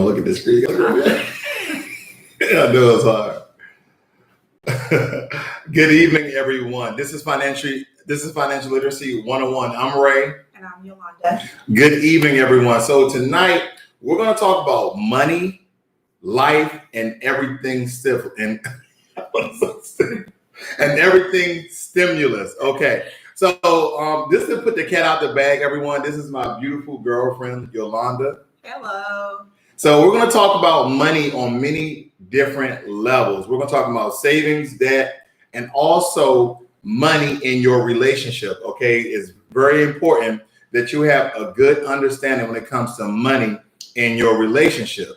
Look at this screen. I know it's hard. Good evening, everyone. This is financial literacy 101. I'm Ray. And I'm Yolanda. Good evening, everyone. So tonight we're going to talk about money, life, and everything and everything stimulus. Okay. So this is to put the cat out the bag, everyone. This is my beautiful girlfriend, Yolanda. Hello. So we're going to talk about money on many different levels. We're going to talk about savings, debt, and also money in your relationship. Okay, it's very important that you have a good understanding when it comes to money in your relationship.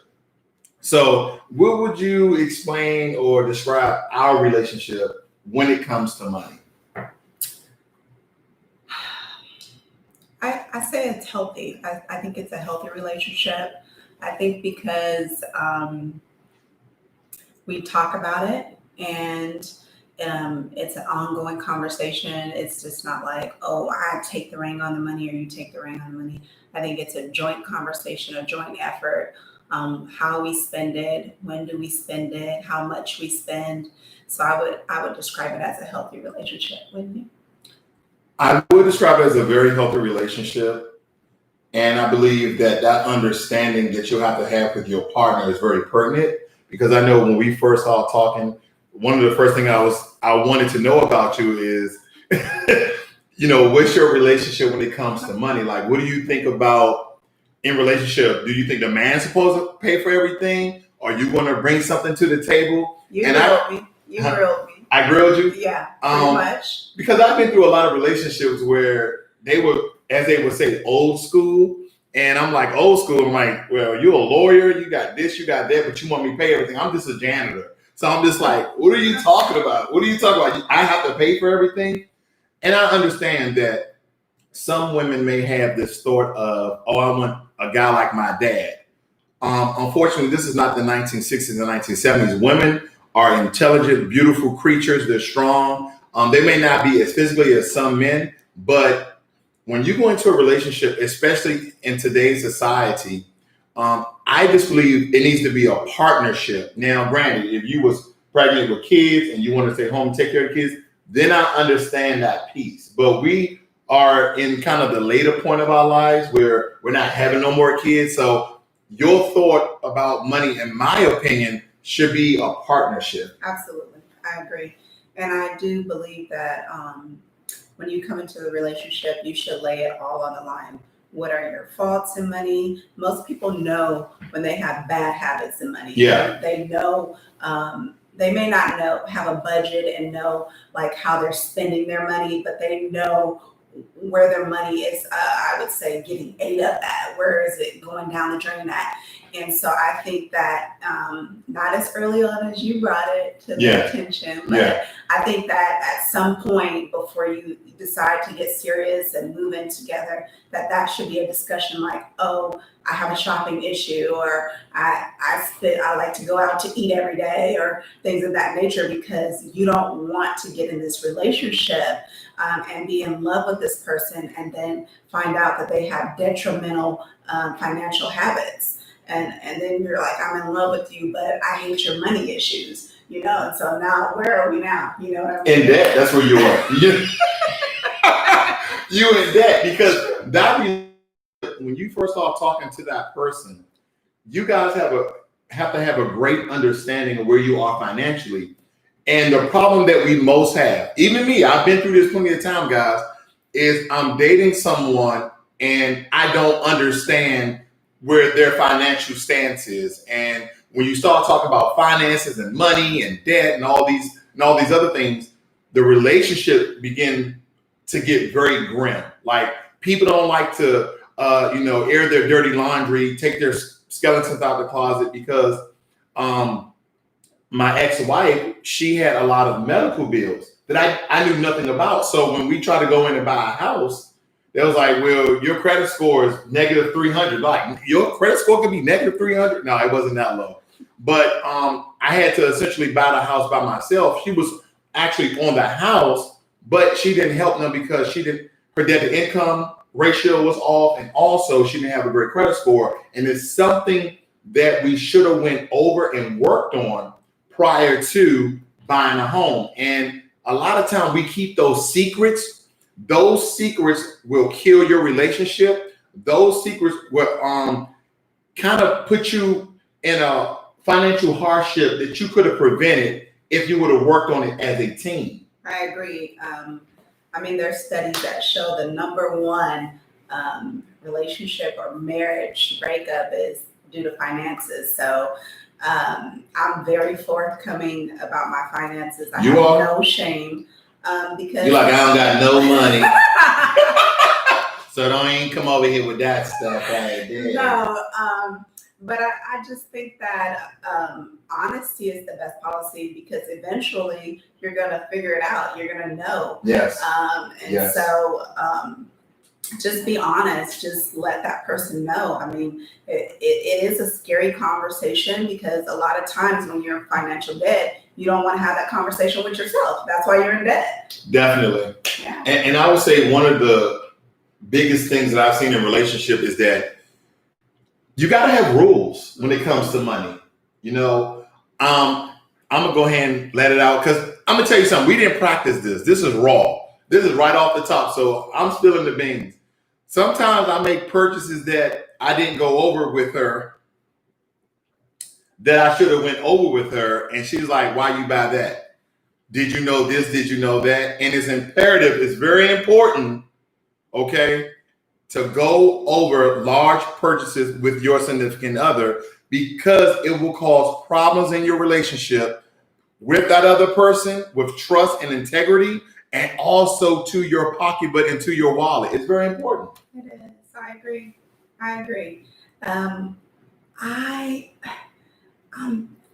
So what would you explain or describe our relationship when it comes to money? I say it's healthy. I think it's a healthy relationship. I think because we talk about it and it's an ongoing conversation. It's just not like, oh, I take the reign on the money or you take the reign on the money. I think it's a joint conversation, a joint effort. How we spend it, when do we spend it, how much we spend. So I would describe it as a healthy relationship, wouldn't you? I would describe it as a very healthy relationship. And I believe that understanding that you'll have to have with your partner is very pertinent, because I know when we first started talking, one of the first things I wanted to know about you is, what's your relationship when it comes to money? Like, what do you think about in relationship? Do you think the man's supposed to pay for everything? Are you going to bring something to the table? You grilled me. I grilled you? Yeah, pretty much. Because I've been through a lot of relationships where they were, as they would say, old school. And I'm like, old school. I'm like, well, you're a lawyer. You got this, you got that, but you want me to pay everything. I'm just a janitor. So I'm just like, what are you talking about? What are you talking about? I have to pay for everything? And I understand that some women may have this thought of, oh, I want a guy like my dad. Unfortunately, this is not the 1960s and 1970s. Women are intelligent, beautiful creatures. They're strong. They may not be as physically as some men, but when you go into a relationship, especially in today's society, I just believe it needs to be a partnership. Now, granted, if you was pregnant with kids and you want to stay home and take care of kids, then I understand that piece. But we are in kind of the later point of our lives where we're not having no more kids. So your thought about money, in my opinion, should be a partnership. Absolutely. I agree. And I do believe that when you come into the relationship, you should lay it all on the line. What are your faults in money? Most people know when they have bad habits in money. Yeah. They know, they may not have a budget and know like how they're spending their money, but they know where their money is, I would say, getting ate up at. Where is it going down the drain at? And so I think that not as early on as you brought it to their attention, but I think that at some point before you decide to get serious and move in together, that should be a discussion like, oh, I have a shopping issue, or I like to go out to eat every day, or things of that nature, because you don't want to get in this relationship and be in love with this person and then find out that they have detrimental financial habits. And then you're like, I'm in love with you, but I hate your money issues, And so now, where are we now? You know what I mean? In debt, that's where you are. You in debt, because when you first start talking to that person, you guys have to have a great understanding of where you are financially. And the problem that we most have, even me, I've been through this plenty of time, guys, is I'm dating someone and I don't understand where their financial stance is. And when you start talking about finances and money and debt and all these other things, the relationship begin to get very grim. Like, people don't like to air their dirty laundry, take their skeletons out of the closet, because my ex-wife, she had a lot of medical bills that I knew nothing about. So when we tried to go in and buy a house, they was like, well, your credit score is negative 300. Like, your credit score could be negative 300? No, it wasn't that low. But I had to essentially buy the house by myself. She was actually on the house, but she didn't help them because her debt to income ratio was off, and also she didn't have a great credit score. And it's something that we should have went over and worked on prior to buying a home. And a lot of times we keep those secrets. Those secrets will kill your relationship. Those secrets will kind of put you in a financial hardship that you could have prevented if you would have worked on it as a team. I agree. I mean, there's studies that show the number one relationship or marriage breakup is due to finances. So I'm very forthcoming about my finances. I have no shame because you're like, I don't got no money. So don't even come over here with that stuff right there. No, but I just think that honesty is the best policy because eventually you're going to figure it out. You're going to know. Yes. So just be honest. Just let that person know. I mean, it is a scary conversation because a lot of times when you're in financial debt, you don't want to have that conversation with yourself. That's why you're in debt. Definitely. Yeah. And I would say one of the biggest things that I've seen in relationship is that you got to have rules when it comes to money. You know, I'm going to go ahead and let it out because I'm going to tell you something. We didn't practice this. This is raw. This is right off the top. So I'm spilling the beans. Sometimes I make purchases that I didn't go over with her, that I should have went over with her. And she's like, why you buy that? Did you know this? Did you know that? And it's imperative. It's very important, okay, to go over large purchases with your significant other because it will cause problems in your relationship with that other person, with trust and integrity, and also to your pocketbook and to your wallet. It's very important. It is. I agree.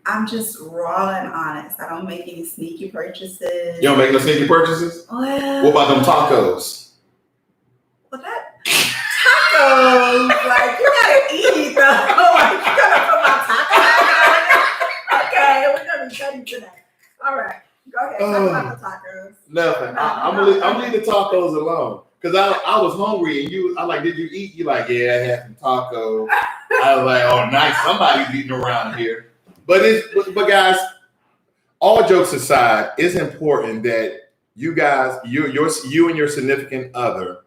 I'm just raw and honest. I don't make any sneaky purchases. You don't make no sneaky purchases? Well, what about them tacos? Well, that tacos, like you gotta eat though. Like you gotta put my tacos. Okay, we're gonna be studying today. All right, go ahead. Talk about the tacos. Nothing. I'm gonna leave the tacos alone because I was hungry and I'm like, did you eat? You like, yeah, I had some tacos. I was like, oh, nice. Somebody's eating around here. But guys, all jokes aside, it's important that you guys, you and your significant other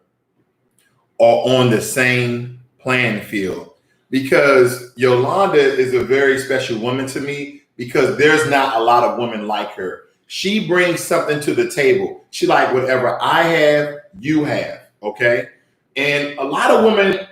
are on the same playing field. Because Yolanda is a very special woman to me because there's not a lot of women like her. She brings something to the table. She like whatever I have, you have, okay? And a lot of women,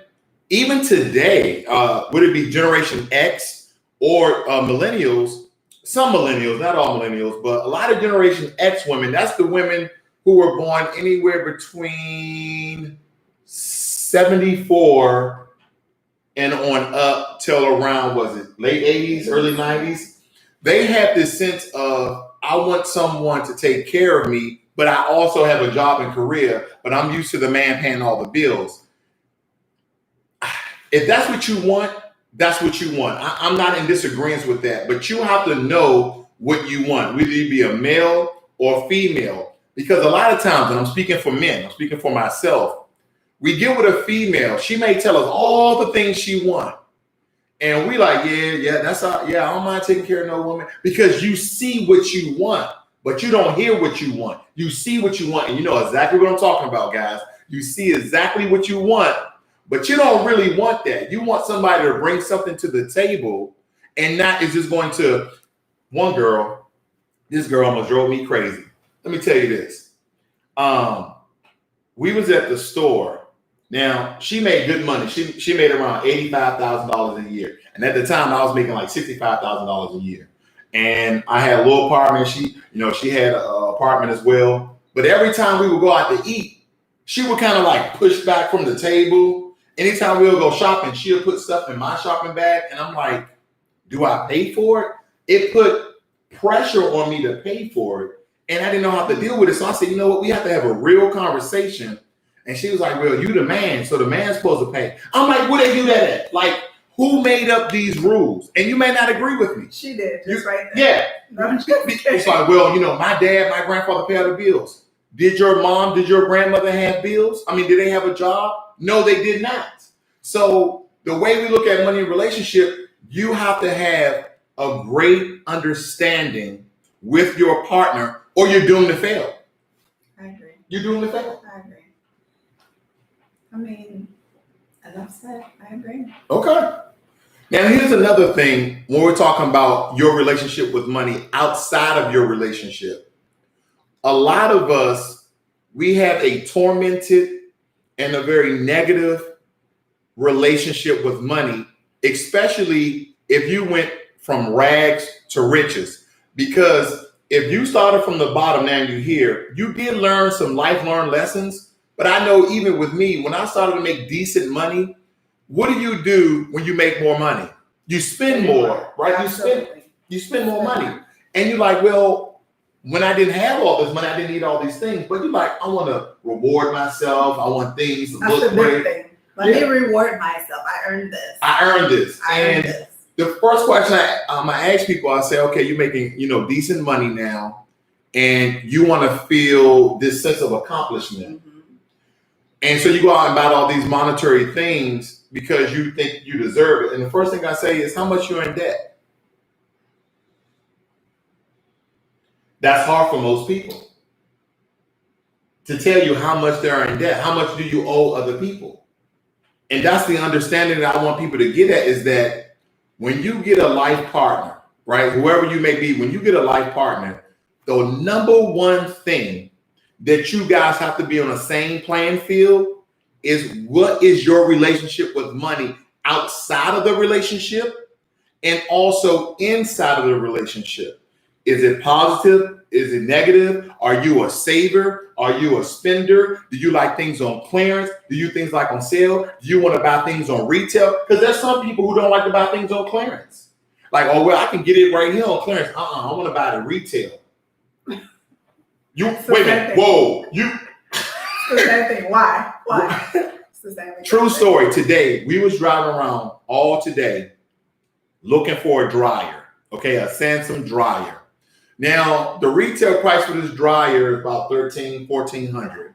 even today, would it be Generation X or millennials, some millennials, not all millennials, but a lot of Generation X women, that's the women who were born anywhere between 74 and on up till around, was it late 80s, early 90s? They have this sense of, I want someone to take care of me, but I also have a job and career, but I'm used to the man paying all the bills. If that's what you want, that's what you want. I'm not in disagreement with that, but you have to know what you want, whether you be a male or female, because a lot of times, and I'm speaking for men, I'm speaking for myself, we get with a female, she may tell us all the things she wants. And we like, yeah, that's all. Yeah, I don't mind taking care of no woman because you see what you want, but you don't hear what you want. You see what you want, and you know exactly what I'm talking about, guys. You see exactly what you want, but you don't really want that. You want somebody to bring something to the table, and not is just going to one girl. This girl almost drove me crazy. Let me tell you this. We was at the store. Now, she made good money. She made around $85,000 a year. And at the time, I was making like $65,000 a year. And I had a little apartment. She had an apartment as well. But every time we would go out to eat, she would kind of like push back from the table. Anytime we would go shopping, she would put stuff in my shopping bag. And I'm like, do I pay for it? It put pressure on me to pay for it. And I didn't know how to deal with it. So I said, you know what? We have to have a real conversation. And she was like, well, you the man, so the man's supposed to pay. I'm like, where they do that at? Like, who made up these rules? And you may not agree with me. She did, just right there. Yeah. It's like, well, my dad, my grandfather pay all the bills. Did your mom, did your grandmother have bills? I mean, did they have a job? No, they did not. So the way we look at money in relationship, you have to have a great understanding with your partner, or you're doomed to fail. I agree. You're doomed to fail. I agree. I mean, enough said. I agree. Okay. Now, here's another thing when we're talking about your relationship with money outside of your relationship. A lot of us, we have a tormented and a very negative relationship with money, especially if you went from rags to riches. Because if you started from the bottom, now you're here, you did learn some life learned lessons. But I know even with me, when I started to make decent money, what do when you make more money? You spend more, right? Absolutely. You spend more money. And you're like, well, when I didn't have all this money, I didn't need all these things. But you're like, I want to reward myself. I want things to look great. Thing. Let me reward myself. I earned this. I earned this. The first question I ask people, I say, okay, you're making, decent money now, and you want to feel this sense of accomplishment. Mm-hmm. And so you go out and buy all these monetary things because you think you deserve it. And the first thing I say is, how much you're in debt? That's hard for most people to tell you how much they're in debt. How much do you owe other people? And that's the understanding that I want people to get at, is that when you get a life partner, right, whoever you may be, when you get a life partner, the number one thing that you guys have to be on the same playing field is, what is your relationship with money outside of the relationship and also inside of the relationship? Is it positive? Is it negative? Are you a saver? Are you a spender? Do you like things on clearance? Do you things like on sale? Do you want to buy things on retail? Because there's some people who don't like to buy things on clearance. Like, oh, well, I can get it right here on clearance. I want to buy it at retail. Wait a minute. Whoa. It's the same thing. Why? It's the same thing. True story. Today, we was driving around all today looking for a dryer. Okay, a Samsung dryer. Now, the retail price for this dryer is about $1,400.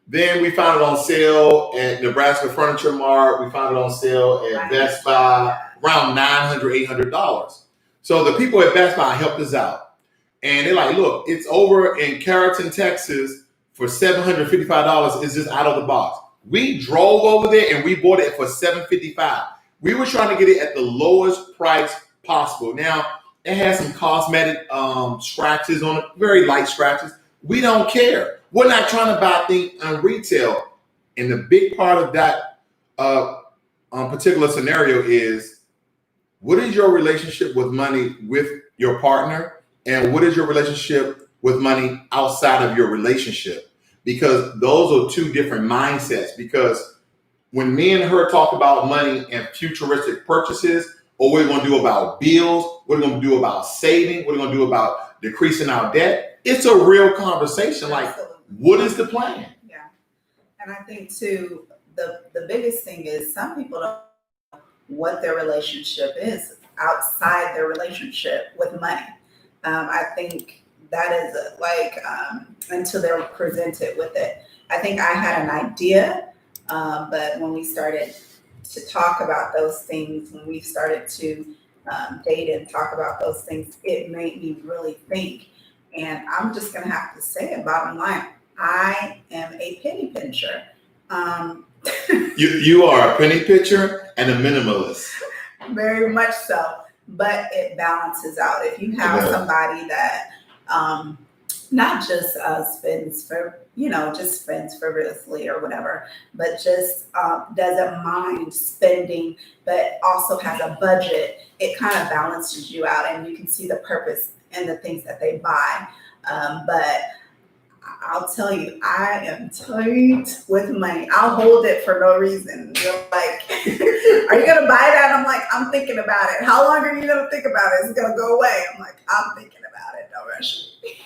Then we found it on sale at Nebraska Furniture Mart. We found it on sale at Best Buy, around $900, $800. So the people at Best Buy helped us out. And they're like, look, it's over in Carrollton, Texas for $755. It's just out of the box. We drove over there and we bought it for $755. We were trying to get it at the lowest price possible. Now, it has some cosmetic scratches on it, very light scratches. We don't care. We're not trying to buy things on retail. And the big part of that particular scenario is, what is your relationship with money with your partner? And what is your relationship with money outside of your relationship? Because those are two different mindsets. Because when me and her talk about money and futuristic purchases, or what we're going to do about bills, what we're going to do about saving, what we're going to do about decreasing our debt, it's a real conversation. Like, what is the plan? Yeah. And I think, too, the biggest thing is, some people don't know what their relationship is outside their relationship with money. I think that is until they're presented with it. I think I had an idea, but when we started to talk about those things, when we started to date and talk about those things, it made me really think. And I'm just going to have to say it, bottom line, I am a penny pincher. You are a penny pincher and a minimalist. Very much so. But it balances out. If you have somebody that not just spends for, just spends frivolously or whatever, but just doesn't mind spending, but also has a budget, it kind of balances you out, and you can see the purpose in the things that they buy. But I'll tell you, I am tight with money. I'll hold it for no reason. You're like, are you going to buy that? I'm like, I'm thinking about it. How long are you going to think about it? It's going to go away. I'm like, I'm thinking about it. Don't rush me.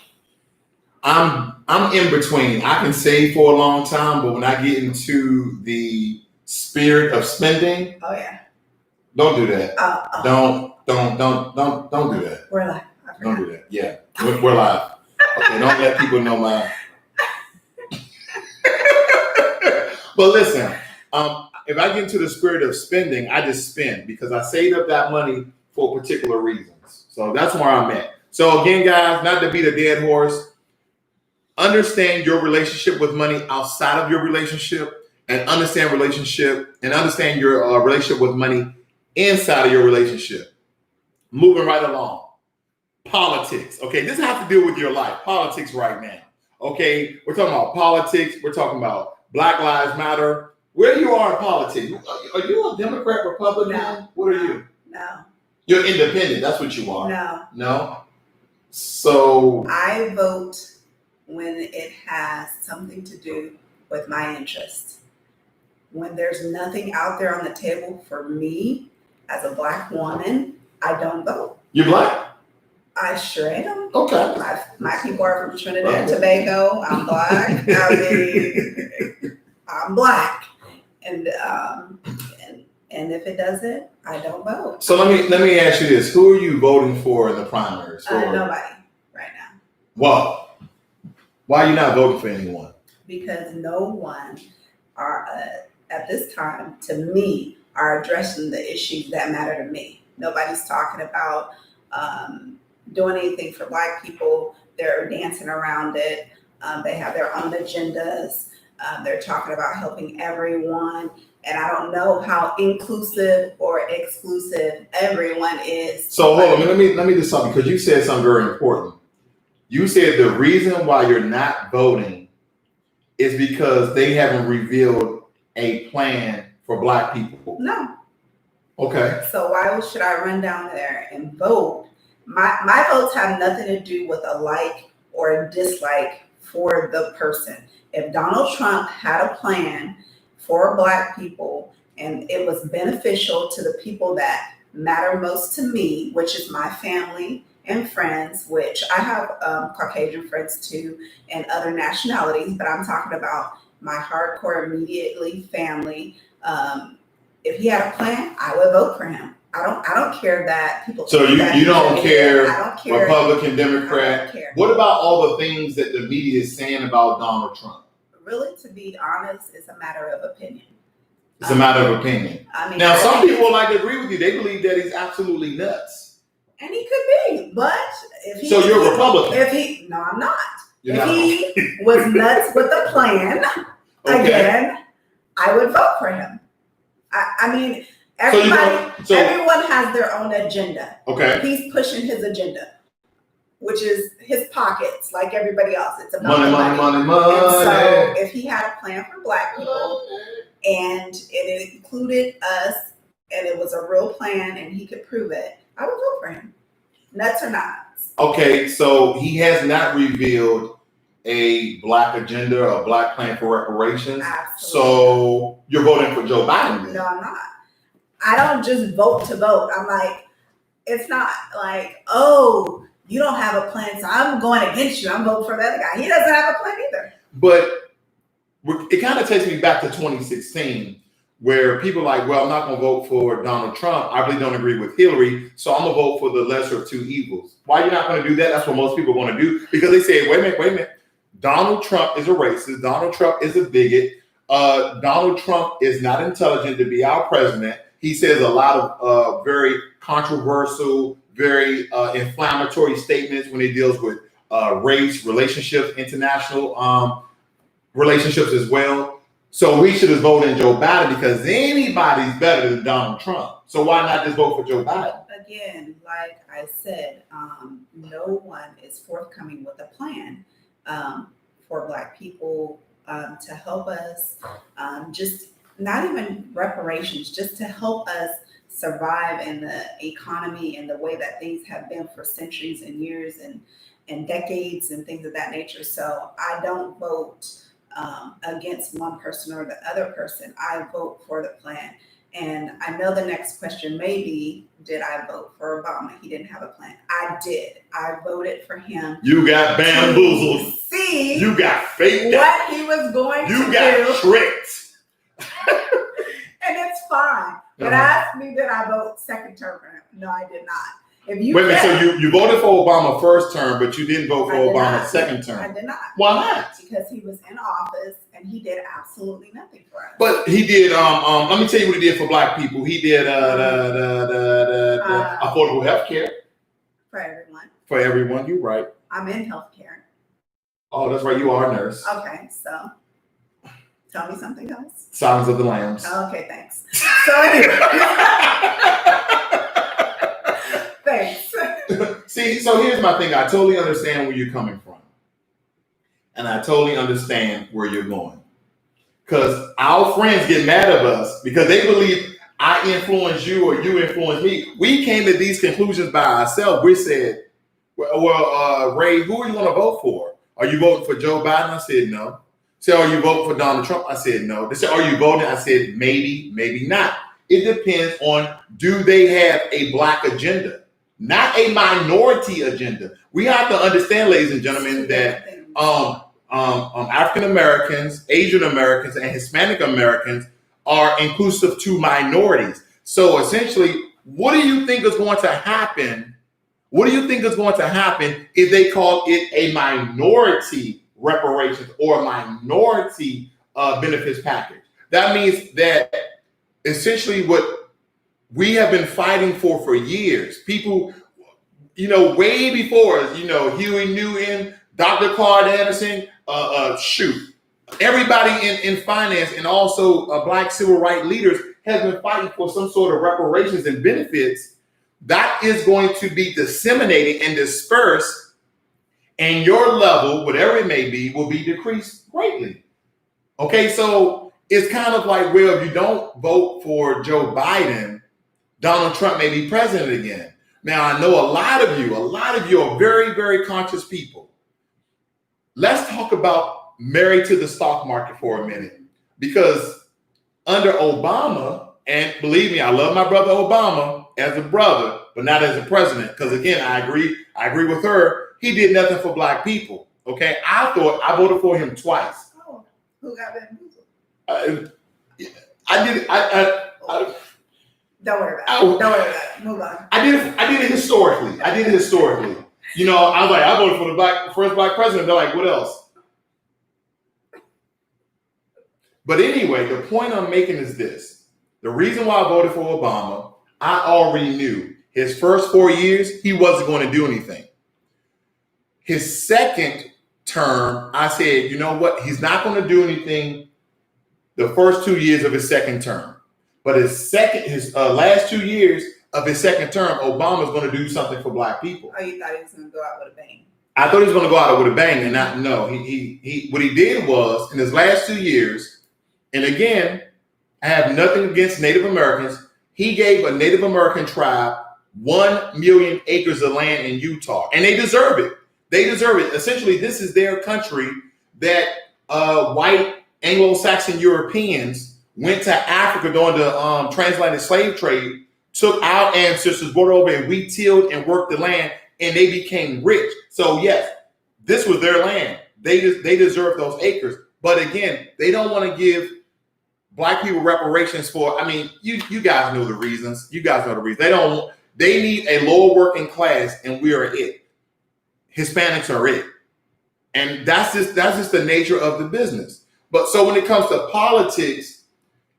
I'm in between. I can save for a long time, but when I get into the spirit of spending, oh yeah, don't do that. Don't do that. We're live. Don't do that. Yeah, we're live. Okay, don't let people know my. But listen, if I get into the spirit of spending, I just spend because I saved up that money for particular reasons. So that's where I'm at. So again, guys, not to beat a dead horse, understand your relationship with money outside of your relationship, and understand your relationship with money inside of your relationship. Moving right along. Politics. Okay, this has to do with your life. Politics right now. Okay, we're talking about politics. We're talking about Black Lives Matter. Where you are in politics? Are you a Democrat, Republican? No. What are you? No. You're independent. That's what you are. No. No? So I vote when it has something to do with my interests. When there's nothing out there on the table for me as a Black woman, I don't vote. You're Black? I sure am. Okay. My people are from Trinidad and Tobago. I'm Black. I mean, I'm Black. And if it doesn't, I don't vote. So let me ask you this: who are you voting for in the primaries? Nobody right now. Well, why are you not voting for anyone? Because no one are at this time, to me, are addressing the issues that matter to me. Nobody's talking about doing anything for Black people. They're dancing around it. They have their own agendas. They're talking about helping everyone. And I don't know how inclusive or exclusive everyone is. So hold on, let me do something, because you said something very important. You said the reason why you're not voting is because they haven't revealed a plan for Black people. No. Okay. So why should I run down there and vote? My votes have nothing to do with a like or a dislike for the person. If Donald Trump had a plan for Black people and it was beneficial to the people that matter most to me, which is my family and friends, which I have Caucasian friends too and other nationalities, but I'm talking about my hardcore immediately family. If he had a plan, I would vote for him. I don't care that people. So you don't care, I don't care. Republican, Democrat. I don't care. What about all the things that the media is saying about Donald Trump? Really, to be honest, it's a matter of opinion. It's a matter of opinion. I mean, now, some people like to agree with you. They believe that he's absolutely nuts. And he could be, but if he... So you're a Republican? No, I'm not. You're if not. he was nuts with a plan, again, I would vote for him. I mean, everyone has their own agenda. Okay. He's pushing his agenda, which is his pockets, like everybody else. It's about money. And so if he had a plan for Black people and it included us and it was a real plan and he could prove it, I would vote for him. Nuts or not. Okay, so he has not revealed a Black agenda or a Black plan for reparations. Absolutely. So you're voting for Joe Biden then? No, I'm not. I don't just vote to vote. I'm like, it's not like, oh, you don't have a plan, so I'm going against you. I'm voting for the other guy. He doesn't have a plan either. But it kind of takes me back to 2016, where people are like, well, I'm not going to vote for Donald Trump. I really don't agree with Hillary, so I'm going to vote for the lesser of two evils. Why are you not going to do that? That's what most people want to do, because they say, wait a minute. Donald Trump is a racist. Donald Trump is a bigot. Donald Trump is not intelligent to be our president. He says a lot of very controversial, very inflammatory statements when he deals with race, relationships, international relationships as well. So we should have voted in Joe Biden because anybody's better than Donald Trump. So why not just vote for Joe Biden? Again, like I said, no one is forthcoming with a plan for Black people to help us, just not even reparations, just to help us survive in the economy and the way that things have been for centuries and years and decades and things of that nature. So I don't vote against one person or the other person. I vote for the plan. And I know the next question may be, did I vote for Obama? He didn't have a plan. I did. I voted for him. You got bamboozled. See, you got faked. What he was going to do. You got tricked. And it's fine. But ask me, did I vote second term for him? No, I did not. If you wait a minute, so you voted for Obama first term, but you didn't vote for Obama not. second term. I did not. Why not? Because he was in office and and he did absolutely nothing for us. But he did. Let me tell you what he did for Black people. He did the affordable health care for everyone. For everyone. You're right. I'm in healthcare. Oh, that's right. You are a nurse. Okay, so tell me something else. Silence of the Lambs. Okay, thanks. So anyway. Thanks. See, so here's my thing. I totally understand where you're coming from. And I totally understand where you're going. Because our friends get mad at us because they believe I influence you or you influence me. We came to these conclusions by ourselves. We said, well, Ray, who are you going to vote for? Are you voting for Joe Biden? I said, no. They said, are you voting for Donald Trump? I said, no. They said, are you voting? I said, maybe, maybe not. It depends on, do they have a Black agenda? Not a minority agenda. We have to understand, ladies and gentlemen, that African Americans, Asian Americans, and Hispanic Americans are inclusive to minorities. So essentially, what do you think is going to happen? What do you think is going to happen if they call it a minority reparations or a minority benefits package? That means that essentially what we have been fighting for years. People, way before us, Huey Newton, Dr. Claude Anderson, everybody in finance and also Black civil rights leaders has been fighting for some sort of reparations and benefits that is going to be disseminated and dispersed, and your level, whatever it may be, will be decreased greatly. Okay, so it's kind of like, well, if you don't vote for Joe Biden, Donald Trump may be president again. Now, I know a lot of you are very, very conscious people. Let's talk about married to the stock market for a minute, because under Obama, and believe me, I love my brother Obama as a brother, but not as a president, because again, I agree with her. He did nothing for Black people. Okay, I voted for him twice. Oh, who got bamboozled? I did. Don't worry about it. Move on. I did it historically. I was like, I voted for the first Black president. They're like, what else? But anyway, the point I'm making is this. The reason why I voted for Obama, I already knew his first 4 years, he wasn't going to do anything. His second term, I said, you know what? He's not going to do anything the first 2 years of his second term. But his last 2 years of his second term, Obama's going to do something for Black people. Oh, you thought he was going to go out with a bang? I thought he was going to go out with a bang, and not no. He what he did was in his last 2 years, and again, I have nothing against Native Americans. He gave a Native American tribe 1 million acres of land in Utah, and they deserve it. They deserve it. Essentially, this is their country that white Anglo-Saxon Europeans went to Africa during the transatlantic slave trade, took our ancestors, brought over, and we tilled and worked the land, and they became rich. So yes, this was their land. They deserve those acres. But again, they don't want to give Black people reparations for, you guys know the reasons. You guys know the reasons. They need a lower working class, and we are it. Hispanics are it. And that's just the nature of the business. But so when it comes to politics,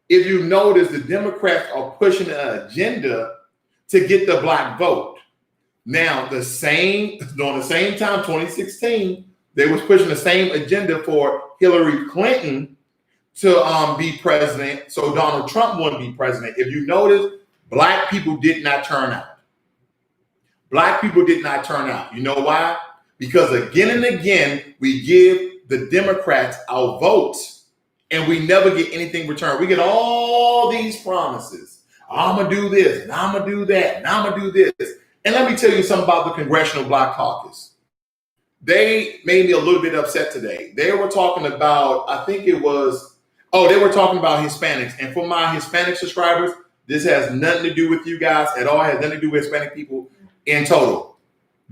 if you notice, the Democrats are pushing an agenda to get the Black vote. Now, during the same time, 2016, they was pushing the same agenda for Hillary Clinton to be president, so Donald Trump wouldn't be president. If you notice, Black people did not turn out. Black people did not turn out. You know why? Because again and again, we give the Democrats our votes, and we never get anything returned. We get all these promises. I'm going to do this, and I'm going to do that, and I'm going to do this. And let me tell you something about the Congressional Black Caucus. They made me a little bit upset today. They were talking about, they were talking about Hispanics. And for my Hispanic subscribers, this has nothing to do with you guys at all. It has nothing to do with Hispanic people in total.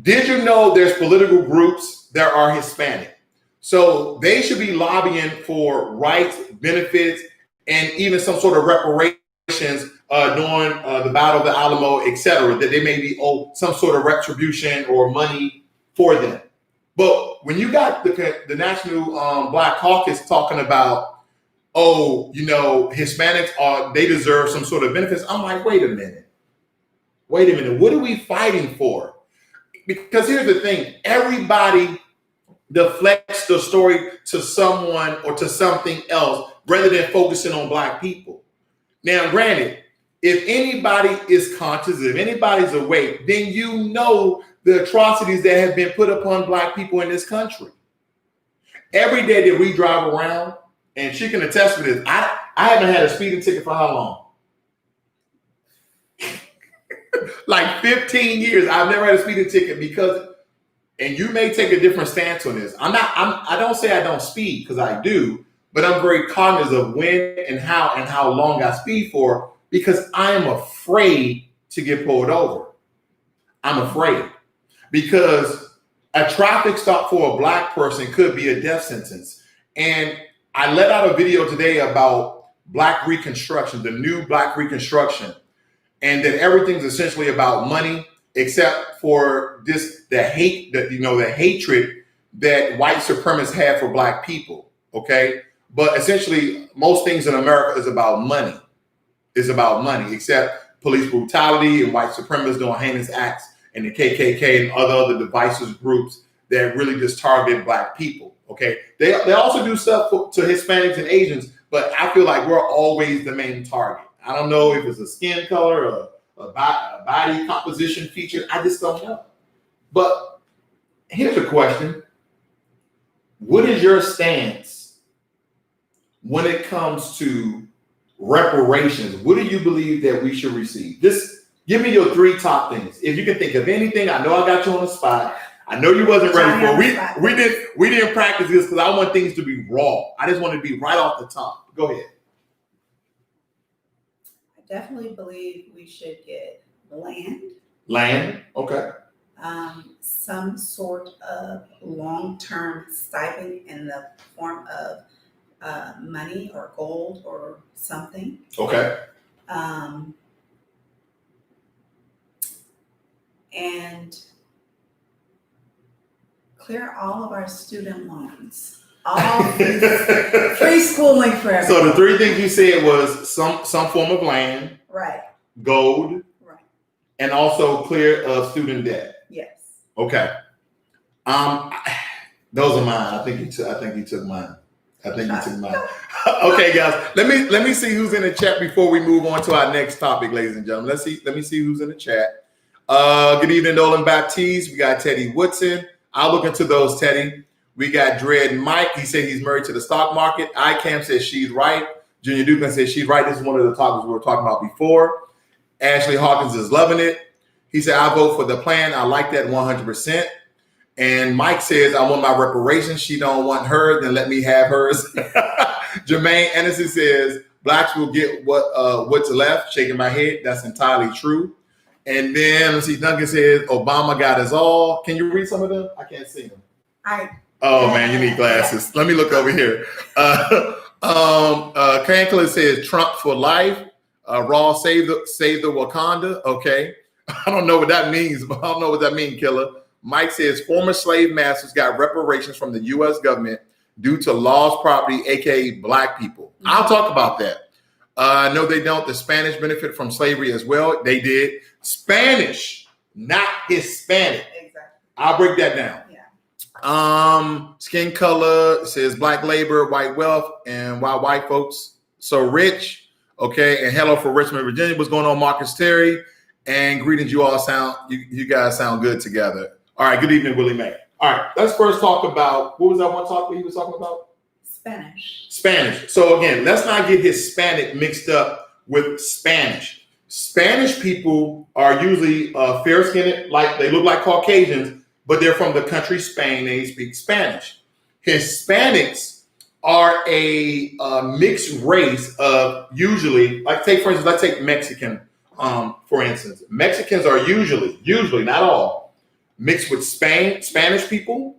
Did you know there's political groups that are Hispanic? So they should be lobbying for rights, benefits, and even some sort of reparations during the Battle of the Alamo, etc., that they may be owed some sort of retribution or money for them. But when you got the National Black Caucus talking about, oh, Hispanics they deserve some sort of benefits, I'm like, wait a minute, what are we fighting for? Because here's the thing, everybody deflects the story to someone or to something else rather than focusing on Black people. Now, granted, if anybody is conscious, if anybody's awake, then you know the atrocities that have been put upon Black people in this country. Every day that we drive around, and she can attest to this, I haven't had a speeding ticket for how long? Like 15 years. I've never had a speeding ticket because, and you may take a different stance on this. I don't say I don't speed, because I do, but I'm very cognizant of when and how long I speed for, because I am afraid to get pulled over. I'm afraid because a traffic stop for a Black person could be a death sentence. And I let out a video today about Black Reconstruction, the new Black Reconstruction, and that everything's essentially about money, except for the hatred that white supremacists have for Black people. Okay. But essentially, most things in America is about money. It's about money, except police brutality and white supremacists doing heinous acts, and the KKK and other divisive groups that really just target Black people. Okay. They also do stuff to Hispanics and Asians, but I feel like we're always the main target. I don't know if it's a skin color or a body composition feature. I just don't know. But here's a question. What is your stance when it comes to reparations? What do you believe that we should receive? Just give me your 3 top things. If you can think of anything, I know I got you on the spot. I know you wasn't ready for it. We didn't practice this because I want things to be raw. I just want to be right off the top. Go ahead. I definitely believe we should get land. Land, okay. Some sort of long-term stipend in the form of money or gold or something. Okay. And clear all of our student loans. All free schooling for everyone. So the 3 things you said was some form of land, right, gold, right, and also clear of student debt. yes. Okay. Those are mine. I think you took mine. Okay, guys. Let me see who's in the chat before we move on to our next topic, ladies and gentlemen. Let me see who's in the chat. Good evening, Nolan Baptiste. We got Teddy Woodson. I'll look into those, Teddy. We got Dread Mike. He said he's married to the stock market. ICAM says she's right. Junior Dugan says she's right. This is one of the topics we were talking about before. Ashley Hawkins is loving it. He said, I vote for the plan. I like that 100%. And Mike says, I want my reparations. She don't want her, then let me have hers. Jermaine Anderson says, Blacks will get what's left. Shaking my head. That's entirely true. And then, let's see, Duncan says, Obama got us all. Can you read some of them? I can't see them. Oh, man, you need glasses. Let me look over here. Kankler says, Trump for life. Raw, save the Wakanda. Okay. I don't know what that means, but I don't know what that means, Killer. Mike says, former slave masters got reparations from the U.S. government due to lost property, a.k.a. Black people. Mm-hmm. I'll talk about that. No, they don't. The Spanish benefit from slavery as well. They did. Spanish, not Hispanic. Exactly. I'll break that down. Yeah. Skin color says black labor, white wealth, and why white folks so rich. Okay. And hello for Richmond, Virginia. What's going on, Marcus Terry? And greetings. You guys sound good together. All right. Good evening, Willie Mae. All right. Let's first talk about, what was that one topic he was talking about? Spanish. So again, let's not get Hispanic mixed up with Spanish. Spanish people are usually fair-skinned, like they look like Caucasians, but they're from the country Spain. They speak Spanish. Hispanics are a mixed race of usually, like for instance, let's take Mexican, for instance. Mexicans are usually, not all, mixed with Spanish people,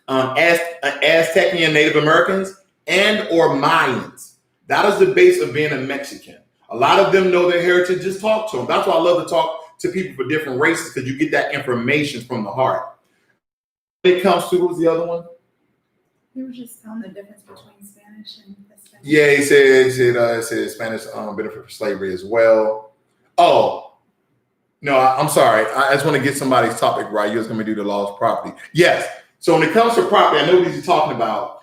Aztecian Native Americans, and or Mayans. That is the base of being a Mexican. A lot of them know their heritage. Just talk to them. That's why I love to talk to people for different races, because you get that information from the heart. it comes to, what was the other one? You were just telling the difference between Spanish and Hispanic. Yeah, it said Spanish benefit for slavery as well. Oh, no, I'm sorry. I just want to get somebody's topic right. You're going to do the laws of property. Yes. So when it comes to property, I know what he's talking about.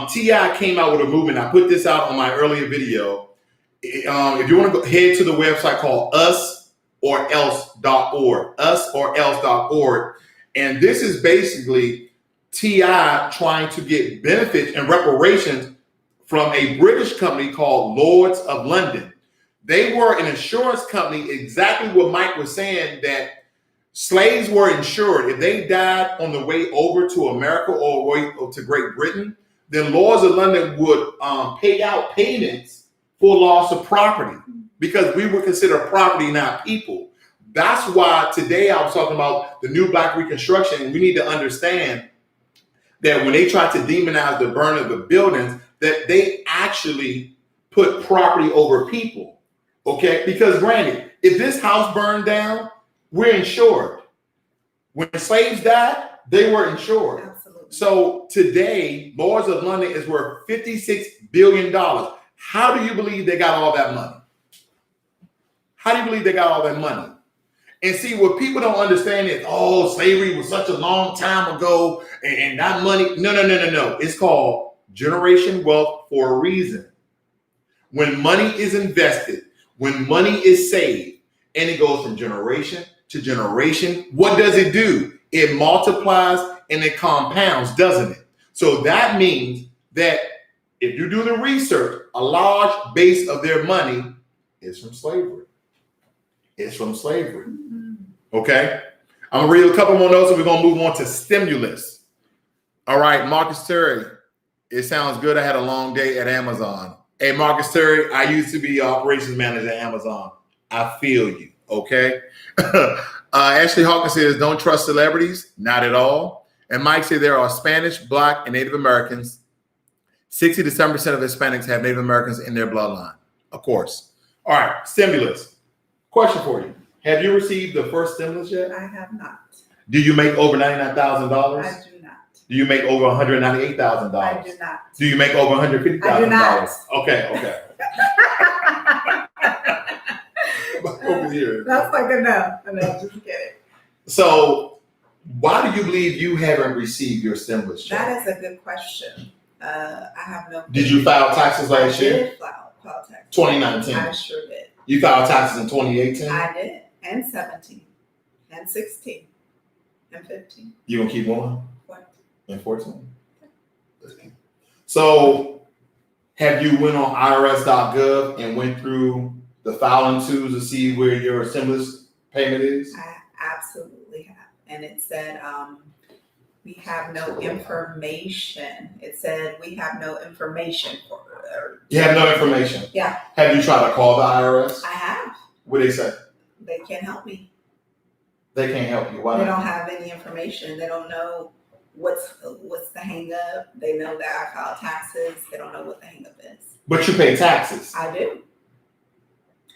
T.I. came out with a movement. I put this out on my earlier video. If you want to head to the website called usorelse.org, usorelse.org. And this is basically T.I. trying to get benefits and reparations from a British company called Lloyd's of London. They were an insurance company, exactly what Mike was saying, that slaves were insured. If they died on the way over to America or way to Great Britain, then Lloyd's of London would pay out payments for loss of property because we would consider property, not people. That's why today I was talking about the new Black Reconstruction. We need to understand that when they try to demonize the burning of the buildings, that they actually put property over people. Okay, because granted, if this house burned down, we're insured. When slaves died, they were insured. Absolutely. So today, Lloyd's of London is worth $56 billion. How do you believe they got all that money? How do you believe they got all that money? And see, what people don't understand is, oh, slavery was such a long time ago, and that money. No. It's called generation wealth for a reason. When money is invested, when money is saved, and it goes from generation to generation, what does it do? It multiplies and it compounds, doesn't it? So that means that if you do the research, a large base of their money is from slavery. It's from slavery. Okay? I'm going to read a couple more notes and we're going to move on to stimulus. All right, Marcus Terry. It sounds good. I had a long day at Amazon. Hey, Marcus Terry, I used to be operations manager at Amazon. I feel you, okay? Ashley Hawkins says, don't trust celebrities. Not at all. And Mike said there are Spanish, Black, and Native Americans. 60 to 7% of Hispanics have Native Americans in their bloodline, of course. All right, stimulus. Question for you. Have you received the first stimulus yet? I have not. Do you make over $99,000? I do not. Do you make over $198,000? I do not. Do you make over $150,000? I do not. Okay. Over here. That's like a no. Just kidding. So, why do you believe you haven't received your stimulus check? That is a good question. I have no. Did you file taxes last year? I did file taxes. 2019. I sure did. You filed taxes in 2018? I did. And 17. And 16. And 15. You gonna keep going? What? And 14? So, have you went on irs.gov and went through the filing tools to see where your stimulus payment is? I absolutely have. And it said, we have no information. It said we have no information for her. You have no information? Yeah. Have you tried to call the IRS? I have. What do they say? They can't help me. They can't help you. Why They not? don't have any information. They don't know what's the hang up. They know that I file taxes. They don't know what the hang up is. But you pay taxes. I do.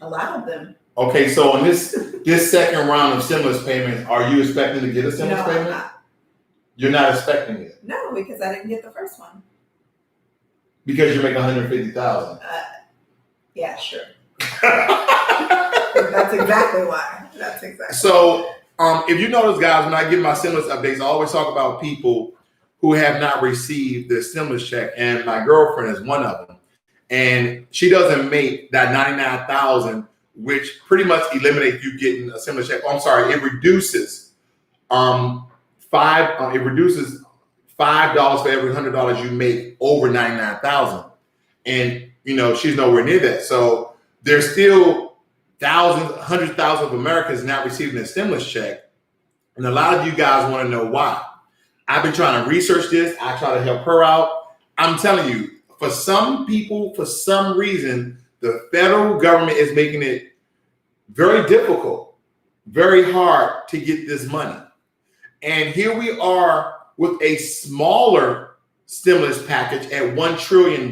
A lot of them. Okay, so in this second round of stimulus payments, are you expecting to get a stimulus No, payment? I'm not. You're not expecting it No, because I didn't get the first one. because you make $150,000. Yeah, sure. That's exactly why. That's exactly. So, if you notice, guys, when I give my stimulus updates, I always talk about people who have not received the stimulus check, and my girlfriend is one of them. And she doesn't make that $99,000, which pretty much eliminates you getting a stimulus check. Oh, I'm sorry, it reduces it reduces $5 for every $100 you make over $99,000, and she's nowhere near that. So there's still thousands, hundreds of thousands of Americans not receiving a stimulus check, and a lot of you guys want to know why. I've been trying to research this. I try to help her out. I'm telling you, for some people, for some reason, the federal government is making it very difficult, very hard to get this money. And here we are with a smaller stimulus package at $1 trillion.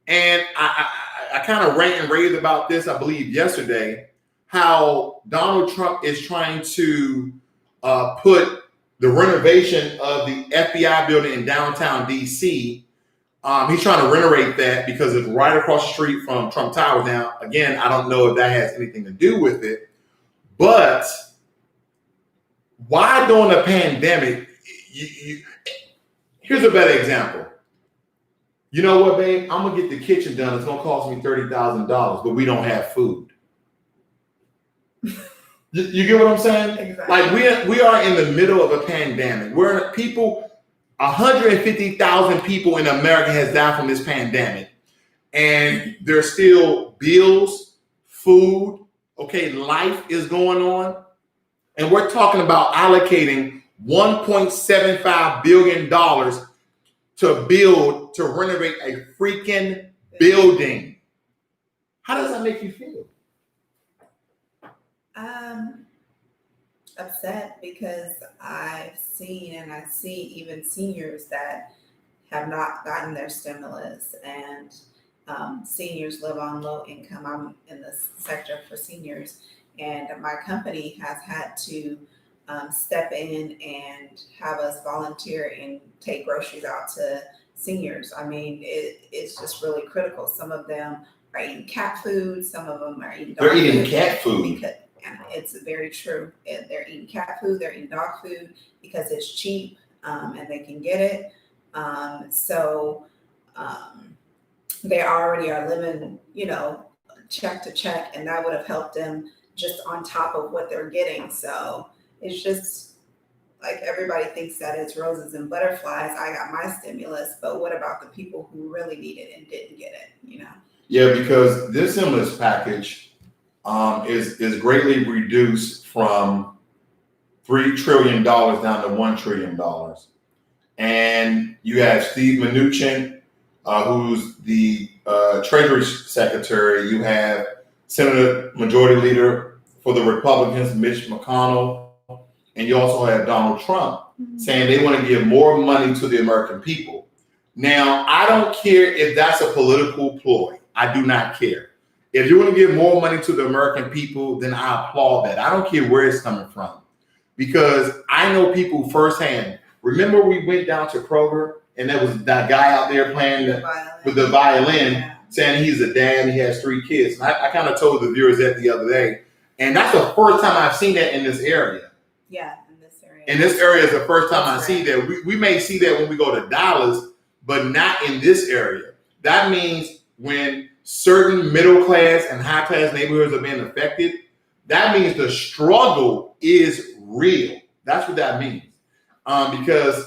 And I kind of rant and raved about this, I believe, yesterday, how Donald Trump is trying to put the renovation of the FBI building in downtown DC. He's trying to renovate that because it's right across the street from Trump Towers. Now, again, I don't know if that has anything to do with it, but why during a pandemic? Here's a better example. You know what, babe? I'm gonna get the kitchen done. It's gonna cost me $30,000, but we don't have food. You get what I'm saying? Exactly. Like we are in the middle of a pandemic. 150,000 people in America has died from this pandemic, and there's still bills, food. Okay, life is going on, and we're talking about allocating $1.75 billion to renovate a freaking building. How does that make you feel? Upset because I've seen and I see even seniors that have not gotten their stimulus, and seniors live on low income. I'm in the sector for seniors, and my company has had to step in and have us volunteer and take groceries out to seniors. I mean, it's just really critical. Some of them are eating cat food. Some of them are eating dog food. They're eating cat food. And it's very true. They're eating cat food. They're eating dog food because it's cheap and they can get it. They already are living, check to check, and that would have helped them just on top of what they're getting. So it's just like everybody thinks that it's roses and butterflies. I got my stimulus, but what about the people who really need it and didn't get it? Yeah, because this stimulus package is greatly reduced from $3 trillion down to $1 trillion. And you have Steve Mnuchin, who's the Treasury Secretary. You have Senator Majority Leader for the Republicans, Mitch McConnell. And you also have Donald Trump saying they want to give more money to the American people. Now, I don't care if that's a political ploy. I do not care. If you want to give more money to the American people, then I applaud that. I don't care where it's coming from, because I know people firsthand. Remember, we went down to Kroger, and there was that guy out there playing with the violin, saying he's a dad and he has 3 kids. And I kind of told the viewers that the other day, and that's the first time I've seen that in this area. Yeah, in this area. In this area is the first time I see that. We may see that when we go to Dallas, but not in this area. That means when certain middle class and high class neighborhoods are being affected, that means the struggle is real. That's what that means. Because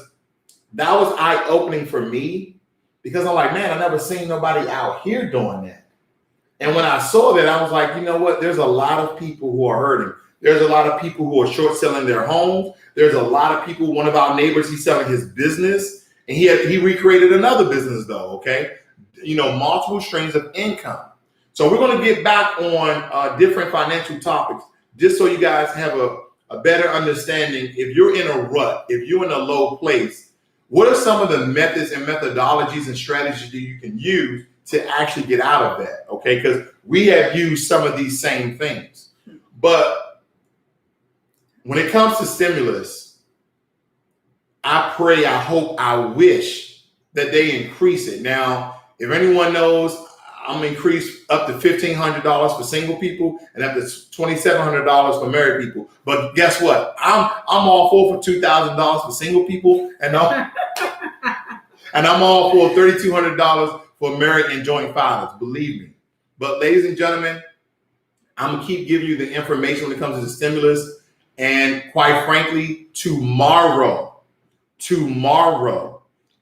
that was eye-opening for me, because I'm like, man, I never seen nobody out here doing that. And when I saw that, I was like, you know what? There's a lot of people who are hurting. There's a lot of people who are short selling their homes. There's a lot of people. One of our neighbors, he's selling his business, and he recreated another business though. Okay. Multiple streams of income. So we're going to get back on different financial topics, just so you guys have a better understanding. If you're in a rut, if you're in a low place, what are some of the methods and methodologies and strategies that you can use to actually get out of that? Okay, because we have used some of these same things. But when it comes to stimulus, I pray, I hope, I wish that they increase it. Now, if anyone knows, I'm gonna increase up to $1,500 for single people and up to $2,700 for married people. But guess what? I'm all for $2,000 for single people, and I'm all for $3,200 for married and joint fathers. Believe me. But ladies and gentlemen, I'm gonna keep giving you the information when it comes to the stimulus. And quite frankly, tomorrow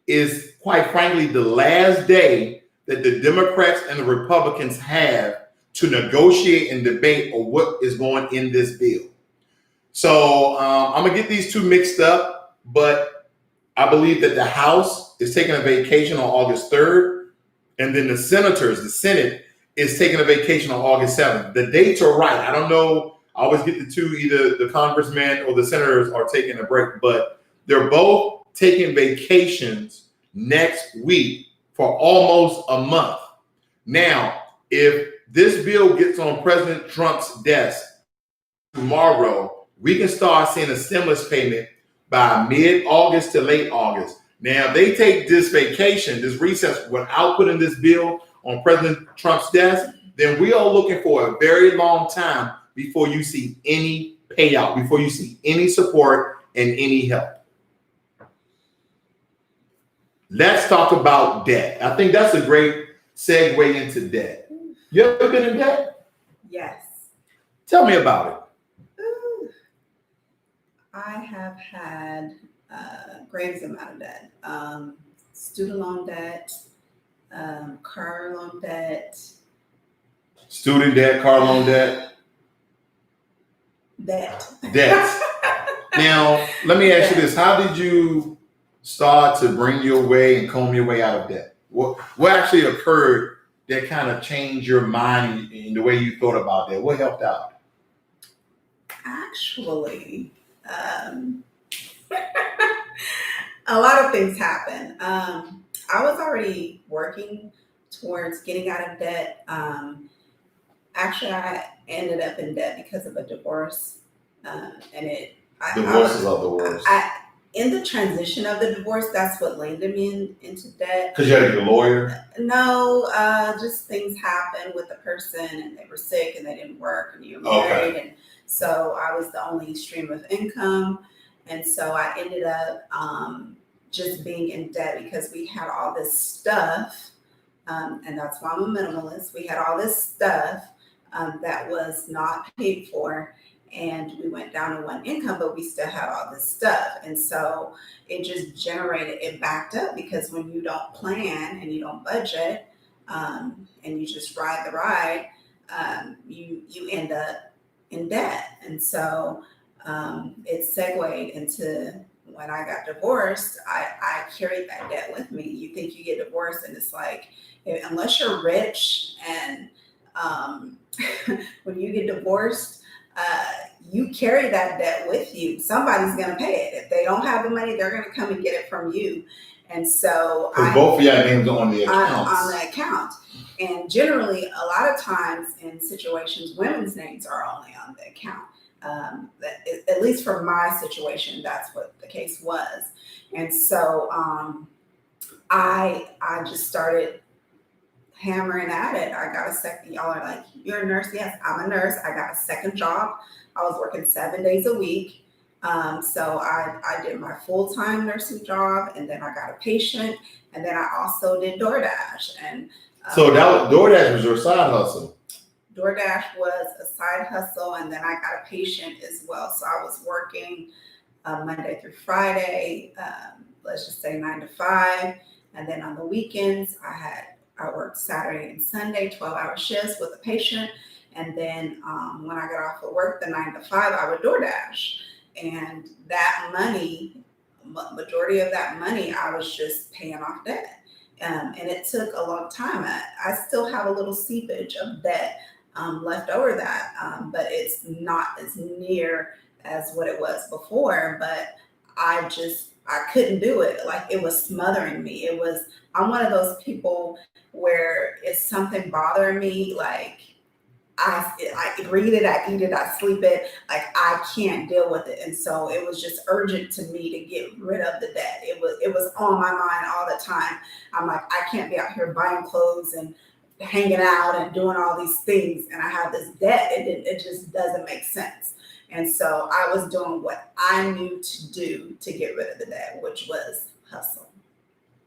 is, quite frankly, the last day that the Democrats and the Republicans have to negotiate and debate on what is going in this bill. So I'm going to get these two mixed up, but I believe that the House is taking a vacation on August 3rd, and then the Senate is taking a vacation on August 7th. The dates are right. I don't know. I always get the two, either the congressmen or the senators are taking a break, but they're both taking vacations next week for almost a month. Now, if this bill gets on President Trump's desk tomorrow, we can start seeing a stimulus payment by mid-August to late August. Now, if they take this vacation, this recess, without putting this bill on President Trump's desk, then we are looking for a very long time before you see any payout, before you see any support and any help. Let's talk about debt. I think that's a great segue into debt. You ever been in debt? Yes. Tell me about it. Ooh. I have had great amount of debt. Student loan debt, car loan debt. Student debt, car loan debt. Debt. Now, let me ask you this. How did you start to bring your way and comb your way out of debt? What actually occurred that kind of changed your mind in the way you thought about that? What helped out? Actually, a lot of things happened. I was already working towards getting out of debt. Actually, I ended up in debt because of a divorce, Divorces are the worst. In the transition of the divorce, that's what landed me into debt. Because you had to get a lawyer? No, just things happened with the person, and they were sick, and they didn't work, and you were married, and so I was the only stream of income, and so I ended up just being in debt because we had all this stuff, and that's why I'm a minimalist. We had all this stuff that was not paid for. And we went down to one income, but we still had all this stuff. And so it just it backed up, because when you don't plan and you don't budget, and you just ride the ride, you end up in debt. And so it segued into when I got divorced, I carried that debt with me. You think you get divorced and it's like, unless you're rich and when you get divorced, you carry that debt with you. Somebody's going to pay it. If they don't have the money, they're going to come and get it from you. And so both of your names are on the account. On the account. And generally, a lot of times in situations, women's names are only on the account. At least for my situation, that's what the case was. And so I just started hammering at it. I got a second. Y'all are like, you're a nurse? Yes, I'm a nurse. I got a second job. I was working 7 days a week. So I did my full-time nursing job, and then I got a patient, and then I also did DoorDash. And so DoorDash was your side hustle. DoorDash was a side hustle, and then I got a patient as well. So I was working Monday through Friday, let's just say 9 to 5, and then on the weekends I worked Saturday and Sunday, 12-hour shifts with a patient. And then when I got off of work, the 9 to 5, I would DoorDash. And that money, majority of that money, I was just paying off debt. And it took a long time. I still have a little seepage of debt left over that, but it's not as near as what it was before. But I couldn't do it. Like, it was smothering me. I'm one of those people where if something bothering me, like I read it, I eat it, I sleep it, like I can't deal with it. And so it was just urgent to me to get rid of the debt. It was on my mind all the time. I'm like, I can't be out here buying clothes and hanging out and doing all these things, and I have this debt. It just doesn't make sense. And so I was doing what I knew to do to get rid of the debt, which was hustle.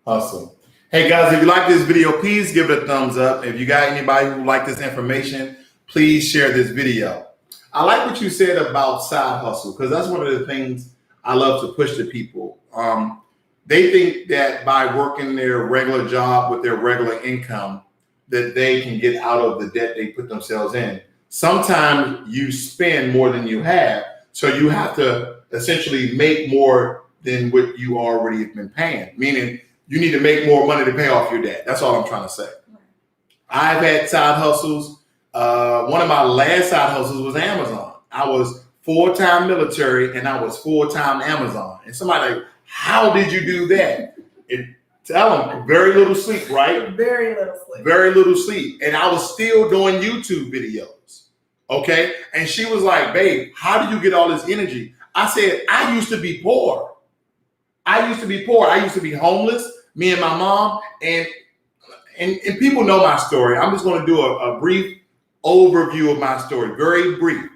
Hustle. Hey guys, if you like this video, please give it a thumbs up. If you got anybody who like this information, please share this video. I like what you said about side hustle, because that's one of the things I love to push to people. They think that by working their regular job with their regular income, that they can get out of the debt they put themselves in. Sometimes you spend more than you have, so you have to essentially make more than what you already have been paying, meaning you need to make more money to pay off your debt. That's all I'm trying to say. I've had side hustles. One of my last side hustles was Amazon. I was full-time military and I was full-time Amazon. And somebody like, how did you do that? Tell them, very little sleep, right? Very little sleep. Very little sleep. And I was still doing YouTube videos. Okay. And she was like, babe, how do you get all this energy? I said, I used to be poor. I used to be poor. I used to be homeless, me and my mom. And people know my story. I'm just going to do a brief overview of my story, very brief.